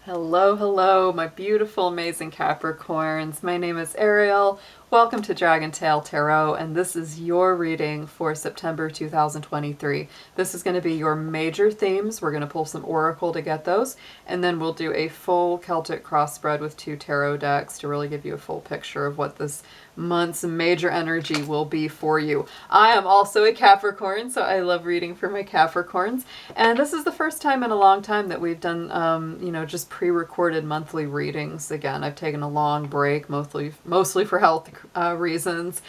Hello, hello, my beautiful, amazing Capricorns. My name is Ariel. Welcome to Dragon Tail Tarot, and this is your reading for September 2023. This is going to be your major themes. We're going to pull some oracle to get those, and then we'll do a full Celtic cross spread with 2 tarot decks to really give you a full picture of what this month's major energy will be for you. I am also a Capricorn, so I love reading for my Capricorns, and this is the first time in a long time that we've done, just pre-recorded monthly readings. Again, I've taken a long break, mostly for health reasons.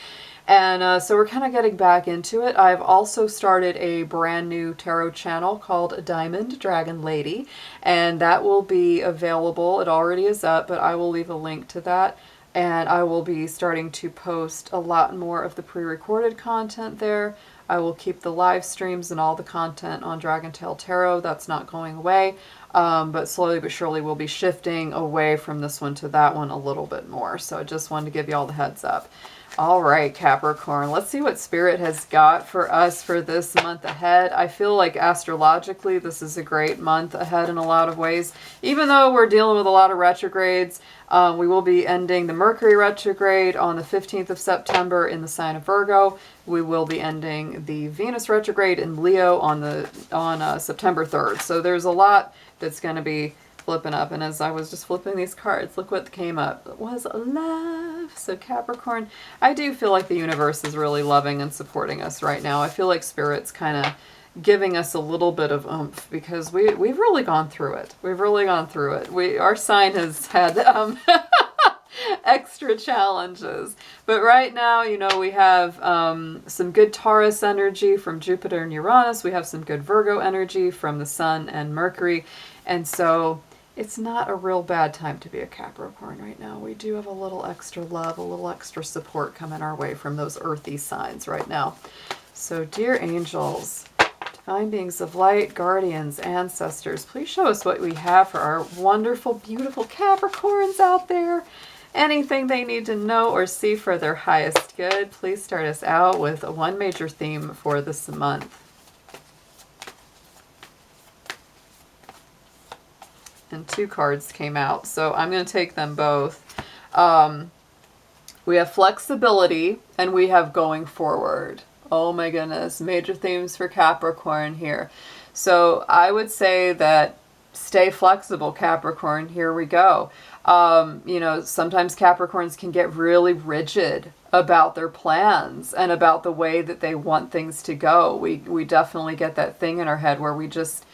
And so we're kind of getting back into it. I've also started a brand new tarot channel called Diamond Dragon Lady, and that will be available. It already is up, but I will leave a link to that. And I will be starting to post a lot more of the pre-recorded content there. I will keep the live streams and all the content on Dragon Tail Tarot. That's not going away. But slowly but surely we'll be shifting away from this one to that one a little bit more. So I just wanted to give you all the heads up. All right, Capricorn, let's see what Spirit has got for us for this month ahead. I feel like astrologically this is a great month ahead in a lot of ways. Even though we're dealing with a lot of retrogrades, we will be ending the Mercury retrograde on the 15th of September in the sign of Virgo. We will be ending the Venus retrograde in Leo on September 3rd. So there's a lot that's going to be flipping up. And as I was just flipping these cards, look what came up. It was love. So Capricorn, I do feel like the universe is really loving and supporting us right now. I feel like Spirit's kind of giving us a little bit of oomph because we've really gone through it. We've really gone through it. Our sign has had extra challenges. But right now, we have some good Taurus energy from Jupiter and Uranus. We have some good Virgo energy from the Sun and Mercury. And so it's not a real bad time to be a Capricorn right now. We do have a little extra love, a little extra support coming our way from those earthy signs right now. So dear angels, divine beings of light, guardians, ancestors, please show us what we have for our wonderful, beautiful Capricorns out there. Anything they need to know or see for their highest good. Please start us out with one major theme for this month. And 2 cards came out, so I'm going to take them both. We have flexibility and we have going forward. Oh my goodness, major themes for Capricorn here. So I would say that stay flexible, Capricorn. Here we go. Sometimes Capricorns can get really rigid about their plans and about the way that they want things to go. We definitely get that thing in our head where we just,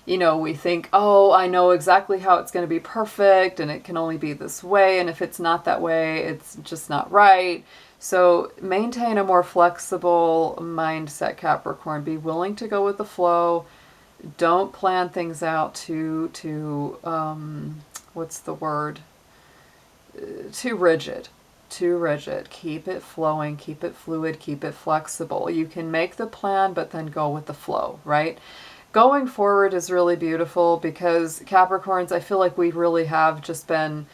we think, oh, I know exactly how it's going to be perfect and it can only be this way. And if it's not that way, it's just not right. So maintain a more flexible mindset, Capricorn. Be willing to go with the flow. Don't plan things out too what's the word? Too rigid. Too rigid. Keep it flowing, keep it fluid, keep it flexible. You can make the plan, but then go with the flow, right? Going forward is really beautiful because Capricorns, I feel like we really have just been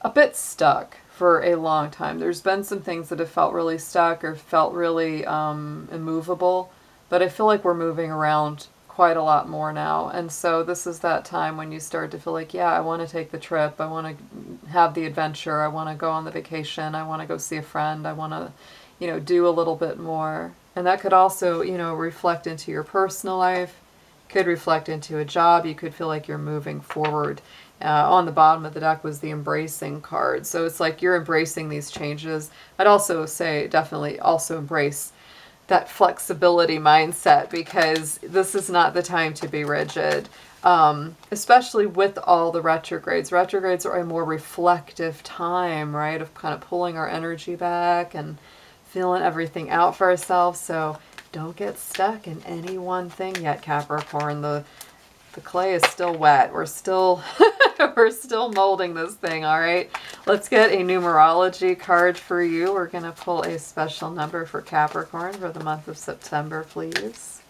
a bit stuck for a long time. There's been some things that have felt really stuck or felt really immovable, but I feel like we're moving around quite a lot more now. And so this is that time when you start to feel like, yeah, I want to take the trip. I want to have the adventure. I want to go on the vacation. I want to go see a friend. I want to, do a little bit more. And that could also, reflect into your personal life, could reflect into a job. You could feel like you're moving forward. On the bottom of the deck was the embracing card. So it's like you're embracing these changes. I'd also say definitely also embrace that flexibility mindset because this is not the time to be rigid, especially with all the retrogrades. Retrogrades are a more reflective time, right, of kind of pulling our energy back and feeling everything out for ourselves. So don't get stuck in any one thing yet, Capricorn. The clay is still wet. We're still we're still molding this thing, all right? Let's get a numerology card for you. We're going to pull a special number for Capricorn for the month of September, please.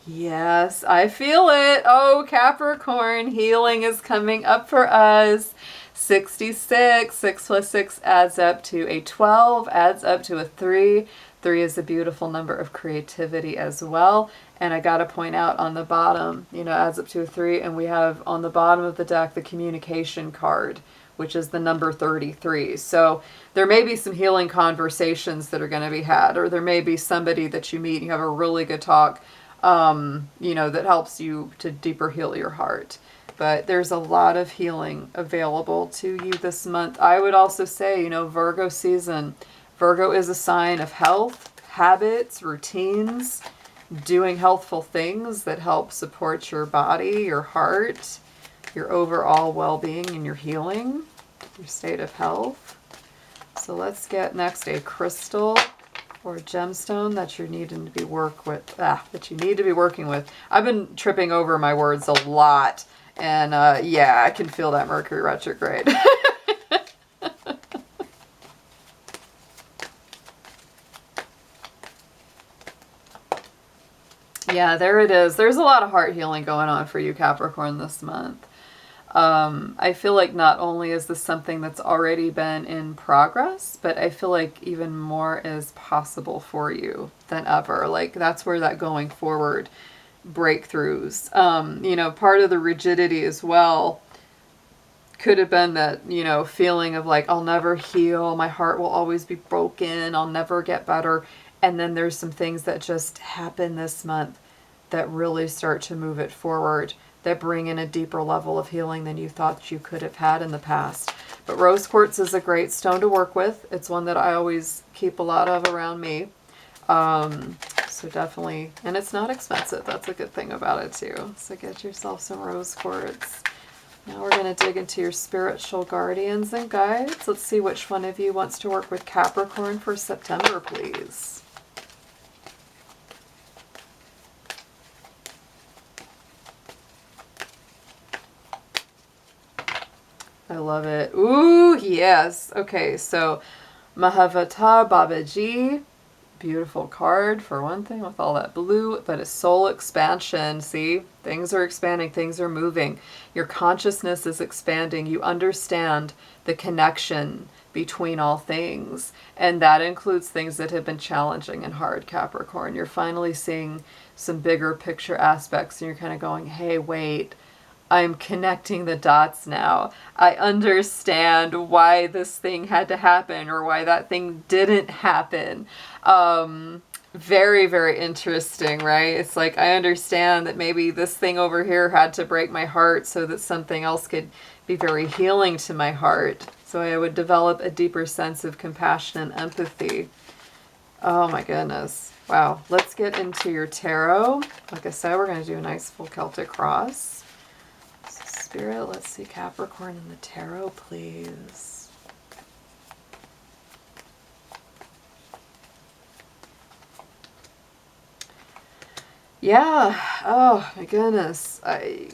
Yes, I feel it. Oh, Capricorn, healing is coming up for us. 66. 6 plus 6 adds up to a 12, adds up to a 3. 3 is a beautiful number of creativity as well. And I got to point out on the bottom, you know, adds up to a 3. And we have on the bottom of the deck the communication card, which is the number 33. So there may be some healing conversations that are going to be had, or there may be somebody that you meet and you have a really good talk, you know, that helps you to deeper heal your heart. But there's a lot of healing available to you this month. I would also say, you know, Virgo season. Virgo is a sign of health, habits, routines, doing healthful things that help support your body, your heart, your overall well-being and your healing, your state of health. So let's get next a crystal or gemstone that you need to be working with. I've been tripping over my words a lot, and yeah, I can feel that Mercury retrograde. Yeah, there it is. There's a lot of heart healing going on for you, Capricorn, this month. I feel like not only is this something that's already been in progress, but I feel like even more is possible for you than ever. Like that's where that going forward breakthroughs. You know, part of the rigidity as well could have been that, you know, feeling of like, I'll never heal. My heart will always be broken. I'll never get better. And then there's some things that just happen this month that really start to move it forward, that bring in a deeper level of healing than you thought you could have had in the past. But rose quartz is a great stone to work with. It's one that I always keep a lot of around me. So definitely, and it's not expensive. That's a good thing about it too. So get yourself some rose quartz. Now we're going to dig into your spiritual guardians and guides. Let's see which one of you wants to work with Capricorn for September, please. I love it. Ooh, yes. Okay, so Mahavata Babaji. Beautiful card for one thing with all that blue, but it's soul expansion. See, things are expanding, things are moving. Your consciousness is expanding. You understand the connection between all things, and that includes things that have been challenging and hard, Capricorn. You're finally seeing some bigger picture aspects, and you're kind of going, hey, wait, I'm connecting the dots now. I understand why this thing had to happen or why that thing didn't happen. Very, very interesting, right? It's like, I understand that maybe this thing over here had to break my heart so that something else could be very healing to my heart. So I would develop a deeper sense of compassion and empathy. Oh my goodness. Wow. Let's get into your tarot. Like I said, we're going to do a nice full Celtic cross. Spirit, let's see Capricorn in the tarot, please. Yeah. Oh my goodness.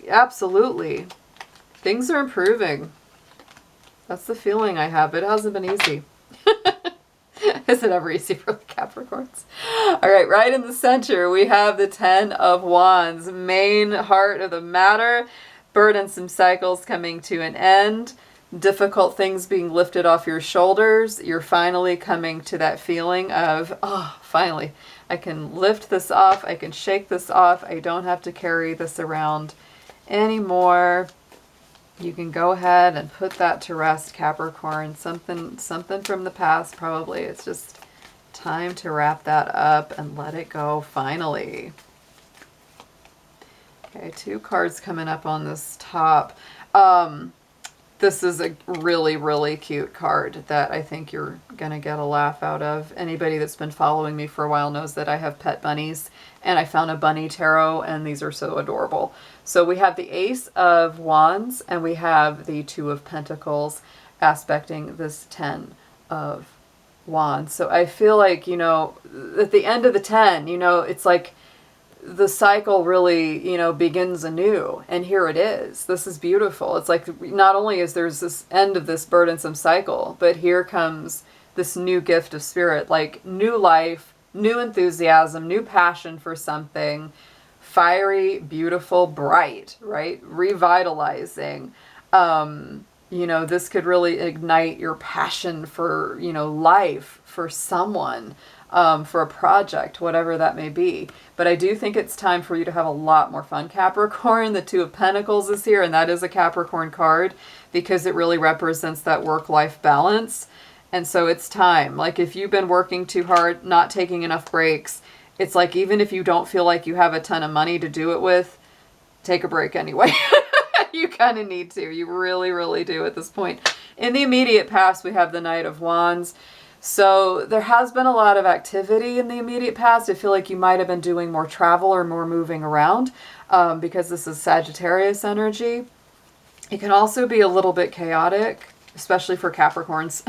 Absolutely. Things are improving. That's the feeling I have. It hasn't been easy. Is it ever easy for the Capricorns? All right, right in the center, we have the 10 of Wands, main heart of the matter. Burdensome cycles coming to an end, difficult things being lifted off your shoulders. You're finally coming to that feeling of, oh, finally, I can lift this off. I can shake this off. I don't have to carry this around anymore. You can go ahead and put that to rest, Capricorn. Something from the past, probably. It's just time to wrap that up and let it go finally. Okay, 2 cards coming up on this top. This is a really, really cute card that I think you're going to get a laugh out of. Anybody that's been following me for a while knows that I have pet bunnies, and I found a bunny tarot, and these are so adorable. So we have the Ace of Wands, and we have the 2 of Pentacles aspecting this 10 of Wands. So I feel like, you know, at the end of the 10, you know, it's like the cycle really, you know, begins anew, and here it is. This is beautiful. It's like not only is there's this end of this burdensome cycle, but here comes this new gift of spirit, like new life, new enthusiasm, new passion for something, fiery, beautiful, bright, right? Revitalizing. You know, this could really ignite your passion for, you know, life, for someone. for a project, whatever that may be. But I do think it's time for you to have a lot more fun, Capricorn. The Two of Pentacles is here, and that is a Capricorn card because it really represents that work-life balance. And so it's time. Like if you've been working too hard, not taking enough breaks, it's like even if you don't feel like you have a ton of money to do it with, take a break anyway. You kind of need to. You really, really do at this point. In the immediate past, we have the Knight of Wands. So there has been a lot of activity in the immediate past. I feel like you might have been doing more travel or more moving around because this is Sagittarius energy. It can also be a little bit chaotic, especially for Capricorns,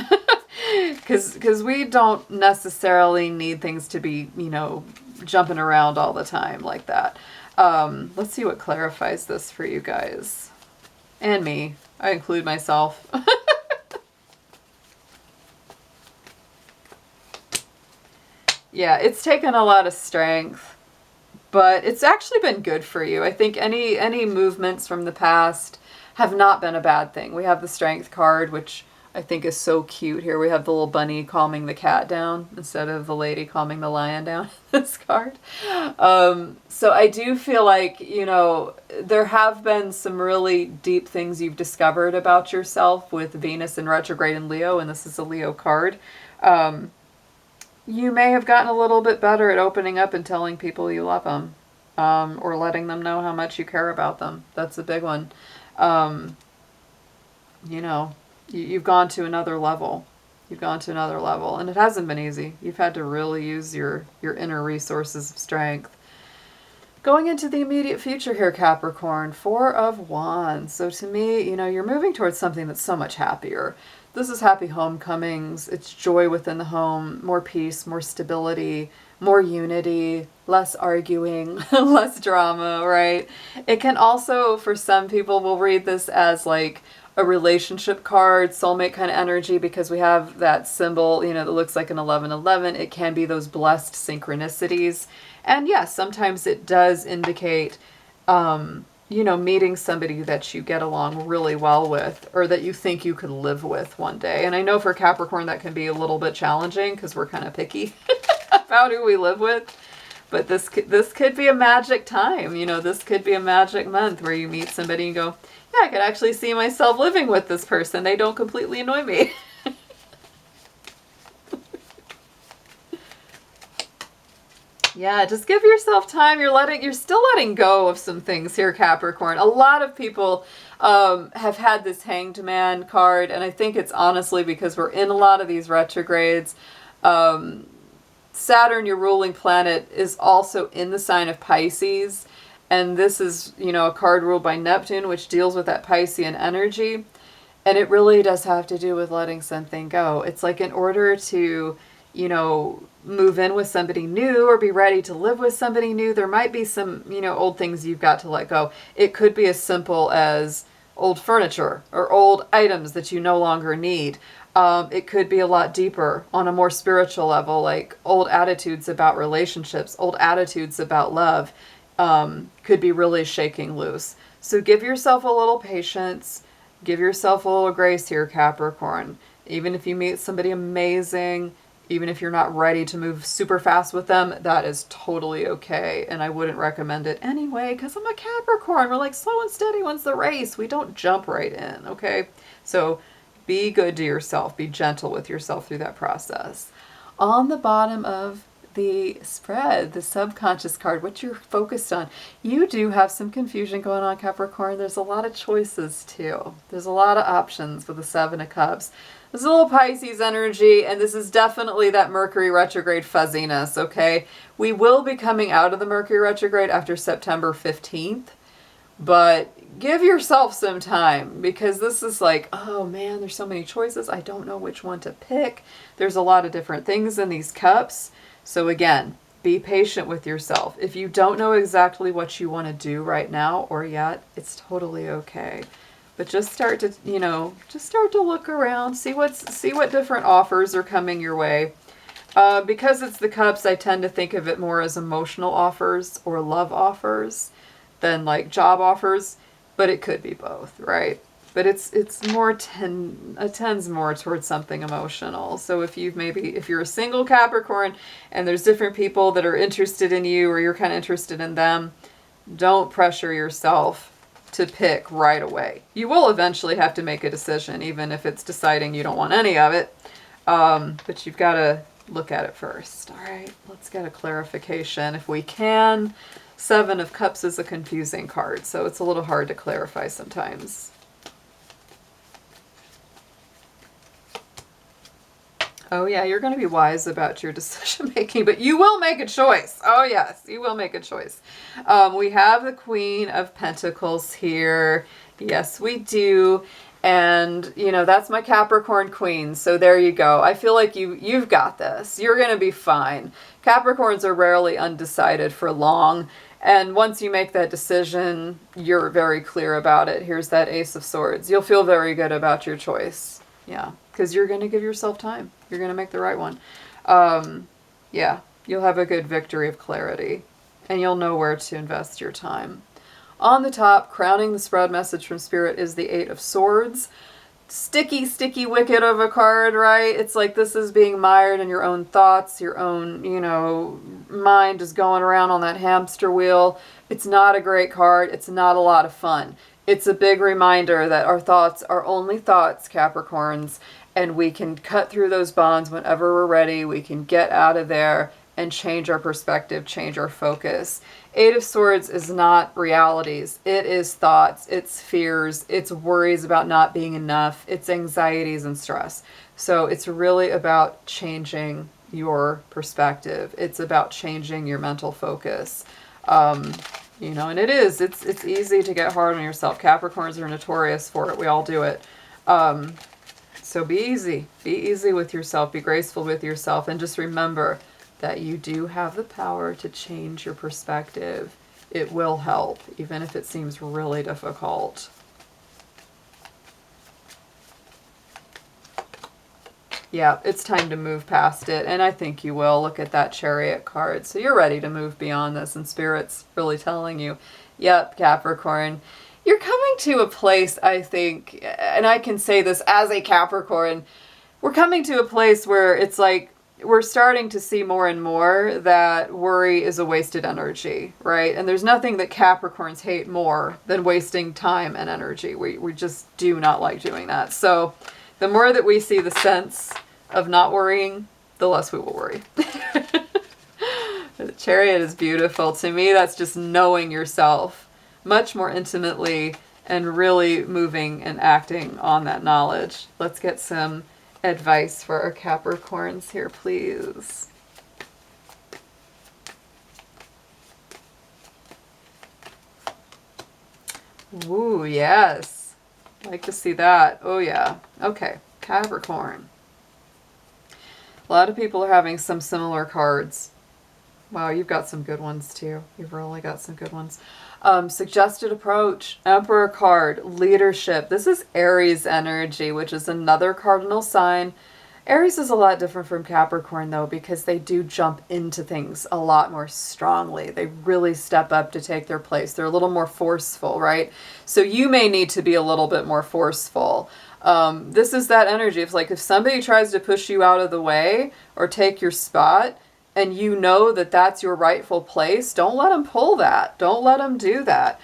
because we don't necessarily need things to be, you know, jumping around all the time like that. Let's see what clarifies this for you guys. And me. I include myself. Yeah, it's taken a lot of strength, but it's actually been good for you. I think any movements from the past have not been a bad thing. We have the Strength card, which I think is so cute. Here we have the little bunny calming the cat down instead of the lady calming the lion down. This card. So I do feel like, you know, there have been some really deep things you've discovered about yourself with Venus in retrograde in Leo, and this is a Leo card. You may have gotten a little bit better at opening up and telling people you love them, or letting them know how much you care about them. That's a big one. You know, you've gone to another level. You've gone to another level, and it hasn't been easy. You've had to really use your inner resources of strength. Going into the immediate future here, Capricorn, Four of Wands. So to me, you know, you're moving towards something that's so much happier. This is happy homecomings. It's joy within the home, more peace, more stability, more unity, less arguing, less drama, right? It can also, for some people, we'll read this as like a relationship card, soulmate kind of energy, because we have that symbol, you know, that looks like an 1111. It can be those blessed synchronicities. And yes, sometimes it does indicate, you know, meeting somebody that you get along really well with, or that you think you could live with one day. And I know for Capricorn that can be a little bit challenging because we're kind of picky about who we live with. But this could be a magic time. You know, this could be a magic month where you meet somebody and go, yeah, I could actually see myself living with this person. They don't completely annoy me. Yeah, just give yourself time. You're still letting go of some things here, Capricorn. A lot of people have had this Hanged Man card, and I think it's honestly because we're in a lot of these retrogrades. Saturn, your ruling planet, is also in the sign of Pisces, and this is, you know, a card ruled by Neptune, which deals with that Piscean energy, and it really does have to do with letting something go. It's like in order to, you know, move in with somebody new or be ready to live with somebody new, there might be some, you know, old things you've got to let go. It could be as simple as old furniture or old items that you no longer need. It could be a lot deeper on a more spiritual level, like old attitudes about relationships, old attitudes about love, could be really shaking loose. So give yourself a little patience, give yourself a little grace here, Capricorn. Even if you meet somebody amazing, even if you're not ready to move super fast with them, that is totally okay. And I wouldn't recommend it anyway, because I'm a Capricorn. We're like slow and steady wins the race. We don't jump right in, okay? So be good to yourself. Be gentle with yourself through that process. On the bottom of the spread, the subconscious card, what you're focused on. You do have some confusion going on, Capricorn. There's a lot of choices too. There's a lot of options with the Seven of Cups. There's a little Pisces energy, and this is definitely that Mercury retrograde fuzziness, okay? We will be coming out of the Mercury retrograde after September 15th, but give yourself some time, because this is like, oh man, there's so many choices. I don't know which one to pick. There's a lot of different things in these cups. So again, be patient with yourself. If you don't know exactly what you want to do right now or yet, it's totally okay. But just start to, you know, just start to look around, see what different offers are coming your way. Because it's the cups, I tend to think of it more as emotional offers or love offers than like job offers, but it could be both, right? but it's more tends more towards something emotional. So if you're a single Capricorn and there's different people that are interested in you, or you're kind of interested in them, don't pressure yourself to pick right away. You will eventually have to make a decision, even if it's deciding you don't want any of it. But you've got to look at it first. All right, let's get a clarification if we can. Seven of Cups is a confusing card, so it's a little hard to clarify sometimes. Oh yeah, you're going to be wise about your decision making, but you will make a choice. Oh yes, you will make a choice. We have the Queen of Pentacles here. Yes, we do. And, you know, that's my Capricorn queen. So there you go. I feel like you've got this. You're going to be fine. Capricorns are rarely undecided for long. And once you make that decision, you're very clear about it. Here's that Ace of Swords. You'll feel very good about your choice. Yeah, because you're going to give yourself time. You're going to make the right one. Yeah, you'll have a good victory of clarity. And you'll know where to invest your time. On the top, crowning the spread message from Spirit, is the Eight of Swords. Sticky, sticky wicket of a card, right? It's like this is being mired in your own thoughts, your own, you know, mind is going around on that hamster wheel. It's not a great card. It's not a lot of fun. It's a big reminder that our thoughts are only thoughts, Capricorns, and we can cut through those bonds whenever we're ready. We can get out of there and change our perspective, change our focus. Eight of Swords is not realities. It is thoughts, it's fears, it's worries about not being enough, it's anxieties and stress. So it's really about changing your perspective. It's about changing your mental focus. You know, and it's easy to get hard on yourself. Capricorns are notorious for it. We all do it. So be easy. Be easy with yourself. Be graceful with yourself. And just remember that you do have the power to change your perspective. It will help, even if it seems really difficult. Yeah, it's time to move past it, and I think you will. Look at that Chariot card. So you're ready to move beyond this, and Spirit's really telling you, yep, Capricorn, you're coming to a place, I think, and I can say this as a Capricorn, we're coming to a place where it's like, we're starting to see more and more that worry is a wasted energy, right? And there's nothing that Capricorns hate more than wasting time and energy. We just do not like doing that. So the more that we see the sense of not worrying, the less we will worry. The Chariot is beautiful. To me, that's just knowing yourself much more intimately and really moving and acting on that knowledge. Let's get some advice for our Capricorns here, please. Ooh, yes. Like to see that. Oh, yeah. Okay, Capricorn. A lot of people are having some similar cards. Wow, you've got some good ones too. You've really got some good ones. Suggested approach, Emperor card, leadership. This is Aries energy, which is another cardinal sign. Aries is a lot different from Capricorn though, because they do jump into things a lot more strongly. They really step up to take their place. They're a little more forceful, right? So you may need to be a little bit more forceful. This is that energy. It's like if somebody tries to push you out of the way or take your spot, and you know that that's your rightful place, don't let them pull that. Don't let them do that.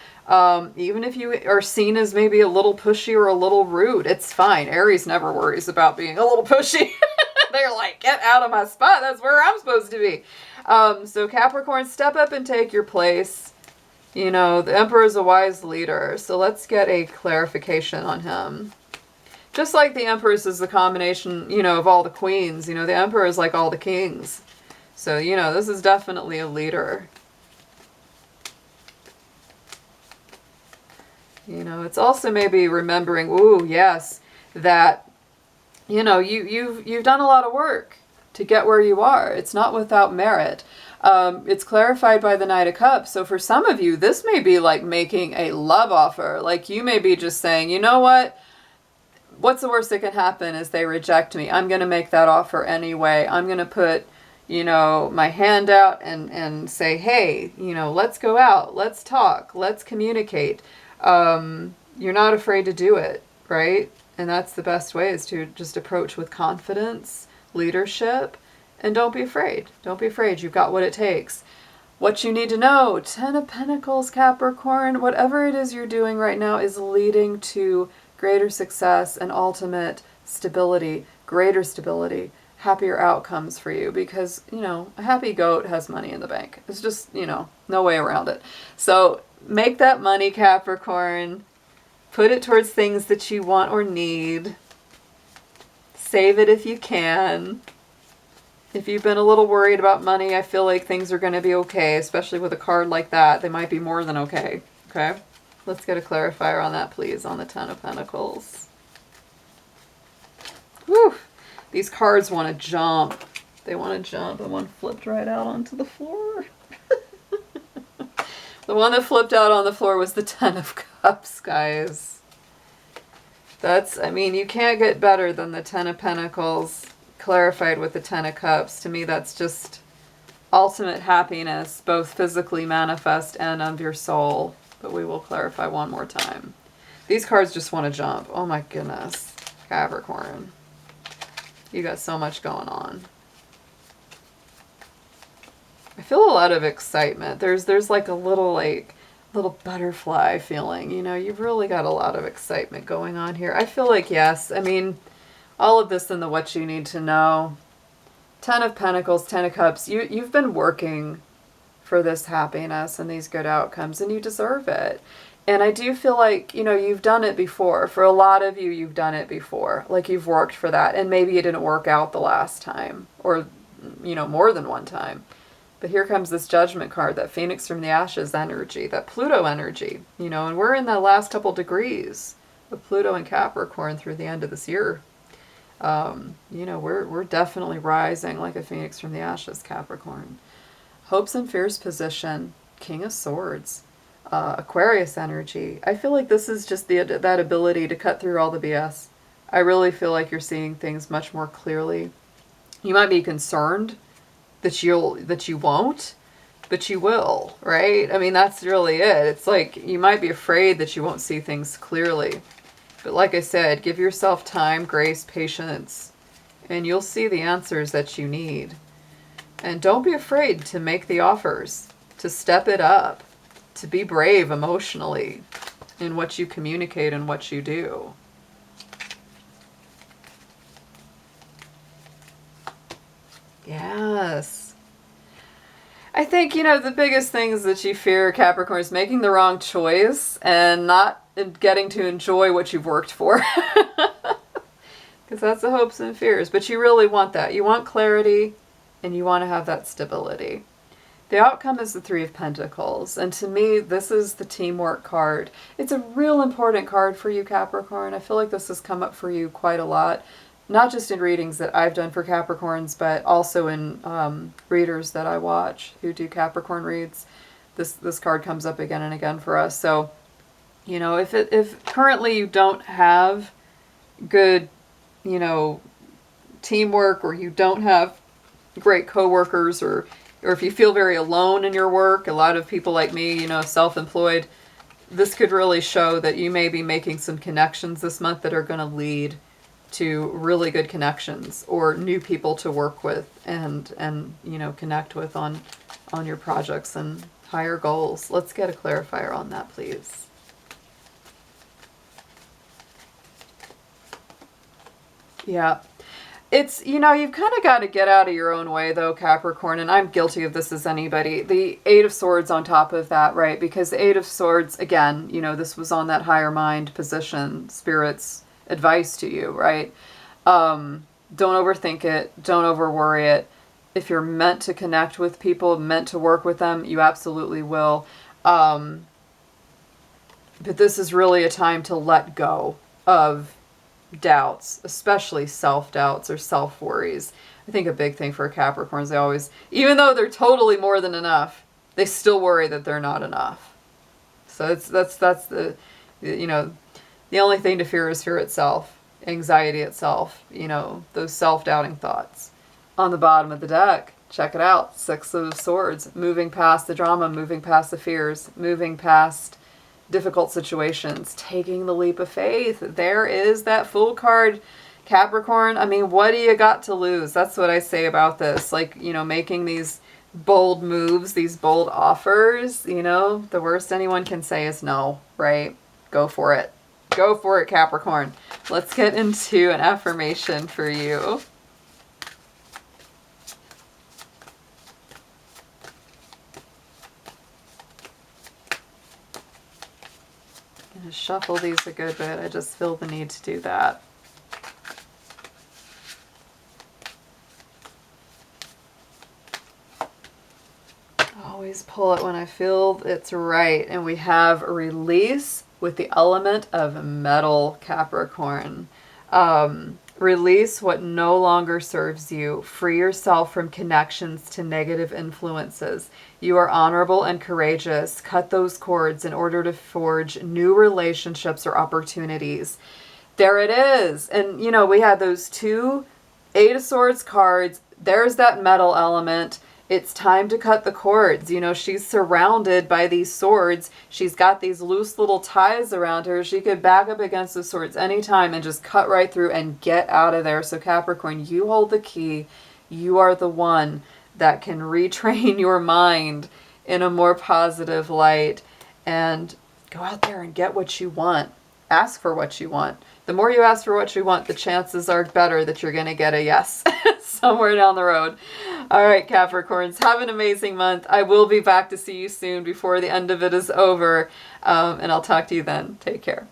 Even if you are seen as maybe a little pushy or a little rude, it's fine. Aries never worries about being a little pushy. They're like, get out of my spot. That's where I'm supposed to be. So Capricorn, step up and take your place. You know, the Emperor is a wise leader. So let's get a clarification on him. Just like the Empress is the combination, you know, of all the queens, you know, the Emperor is like all the kings. So, you know, this is definitely a leader. You know, it's also maybe remembering, ooh, yes, that, you know, you've done a lot of work to get where you are. It's not without merit. It's clarified by the Knight of Cups. So for some of you, this may be like making a love offer. Like you may be just saying, you know what? What's the worst that can happen is they reject me. I'm going to make that offer anyway. I'm going to put, you know, my hand out and say, hey, you know, let's go out, let's talk, let's communicate. You're not afraid to do it. right? And that's the best way, is to just approach with confidence, leadership, and don't be afraid. Don't be afraid. You've got what it takes. What you need to know, 10 of Pentacles, Capricorn, whatever it is you're doing right now is leading to greater success and ultimate stability, greater stability, happier outcomes for you, because, you know, a happy goat has money in the bank. It's just, you know, no way around it. So make that money, Capricorn. Put it towards things that you want or need. Save it if you can. If you've been a little worried about money, I feel like things are going to be okay, especially with a card like that. They might be more than okay. Okay? Let's get a clarifier on that, please, on the 10 of Pentacles. Whew. These cards want to jump. They want to jump, and one flipped right out onto the floor. The one that flipped out on the floor was the 10 of Cups, guys. That's, I mean, you can't get better than the 10 of Pentacles clarified with the 10 of Cups. To me, that's just ultimate happiness, both physically manifest and of your soul. But we will clarify one more time. These cards just want to jump. Oh my goodness. Capricorn. You got so much going on. I feel a lot of excitement. There's like a little butterfly feeling. You know, you've really got a lot of excitement going on here. I feel like, yes, I mean, all of this in the what you need to know. 10 of Pentacles, 10 of Cups. You've been working for this happiness and these good outcomes, and you deserve it. And I do feel like, you know, you've done it before. For a lot of you, you've done it before. Like, you've worked for that, and maybe it didn't work out the last time, or, you know, more than one time. But here comes this Judgment card, that Phoenix from the Ashes energy, that Pluto energy, you know, and we're in the last couple degrees of Pluto and Capricorn through the end of this year. You know, we're definitely rising like a Phoenix from the Ashes, Capricorn. Hopes and fears position, King of Swords, Aquarius energy. I feel like this is just that ability to cut through all the BS. I really feel like you're seeing things much more clearly. You might be concerned that you won't, but you will, right? I mean, that's really it. It's like you might be afraid that you won't see things clearly. But like I said, give yourself time, grace, patience, and you'll see the answers that you need. And don't be afraid to make the offers, to step it up, to be brave emotionally in what you communicate and what you do. Yes. I think, you know, the biggest things that you fear, Capricorn, is making the wrong choice and not getting to enjoy what you've worked for. Because that's the hopes and fears. But you really want that. You want clarity, and you want to have that stability. The outcome is the Three of Pentacles. And to me, this is the teamwork card. It's a real important card for you, Capricorn. I feel like this has come up for you quite a lot. Not just in readings that I've done for Capricorns, but also in readers that I watch who do Capricorn reads. This card comes up again and again for us. So, you know, if currently you don't have good, you know, teamwork, or you don't have great coworkers, or if you feel very alone in your work, a lot of people like me, you know, self-employed, this could really show that you may be making some connections this month that are going to lead to really good connections, or new people to work with and you know, connect with on your projects and higher goals. Let's get a clarifier on that, please. Yeah. It's, you know, you've kind of got to get out of your own way, though, Capricorn, and I'm guilty of this as anybody. The Eight of Swords on top of that, right? Because the Eight of Swords, again, you know, this was on that higher mind position, Spirit's advice to you, right? Don't overthink it. Don't overworry it. If you're meant to connect with people, meant to work with them, you absolutely will. But this is really a time to let go of doubts, especially self-doubts or self-worries. I think a big thing for Capricorns, they always, even though they're totally more than enough, they still worry that they're not enough. So that's the, you know, the only thing to fear is fear itself, anxiety itself, you know, those self-doubting thoughts. On the bottom of the deck, check it out, Six of Swords, moving past the drama, moving past the fears, moving past difficult situations, taking the leap of faith. There is that Fool card, Capricorn. I mean, what do you got to lose? That's what I say about this. Like, you know, making these bold moves, these bold offers, you know, the worst anyone can say is no, right? Go for it. Go for it, Capricorn. Let's get into an affirmation for you. I'm going to shuffle these a good bit. I just feel the need to do that. Always pull it when I feel it's right. And we have release with the element of metal, Capricorn. Release what no longer serves you. Free yourself from connections to negative influences. You are honorable and courageous. Cut those cords in order to forge new relationships or opportunities. There it is. And, you know, we had those two Eight of Swords cards. There's that metal element. It's time to cut the cords. You know, she's surrounded by these swords. She's got these loose little ties around her. She could back up against the swords anytime and just cut right through and get out of there. So Capricorn, you hold the key. You are the one that can retrain your mind in a more positive light and go out there and get what you want. Ask for what you want. The more you ask for what you want, the chances are better that you're going to get a yes somewhere down the road. All right, Capricorns, have an amazing month. I will be back to see you soon before the end of it is over, and I'll talk to you then. Take care.